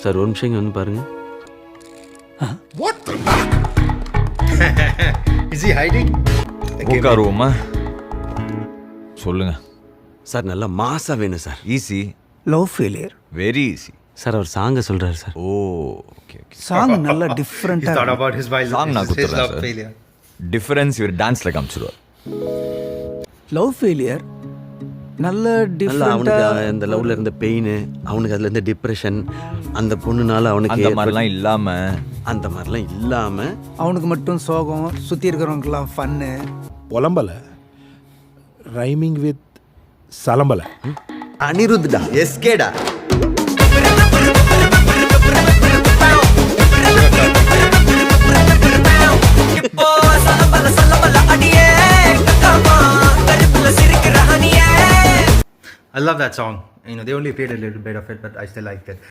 Sir ஒரு நிமிஷம் இங்க வந்து பாருங்க. What the? Is he hiding? உட்காருவோமா? சொல்லுங்க. சார் நல்லா மாசா வேணும் sir. Easy, love failure very easy. Sir அவர் சாங்க சொல்றாரு sir. Oh okay okay. Song நல்லா He டிஃப்ரெண்டா thought about his wild Song நான் his கொடுத்துறேன் love சார். failure. டிஃபரன்ஸ் இவர் டான்ஸ்ல காமிச்சிருவார். லவ் ஃபெயிலியர் நல்ல நல்லா டிஃப்ரெண்டா அவனுக்கு இந்த லவ்ல இருந்த பெயின், அவனுக்கு அதுல இருந்த டிப்ரெஷன், அந்த பொண்ணுனால அவனுக்கு அந்த மாதிரிலாம் இல்லாம அந்த மாதிரிலாம் இல்லாம அவனுக்கு மட்டும் சோகம், சுத்தி இருக்கிறவங்களுக்குலாம் ஃபன்னு. பொலம்பல ரைமிங் வித் சலம்பல. அனிருத்டா எஸ்கேடா. I love that song. You know, they only played a little bit of it, but I still liked it.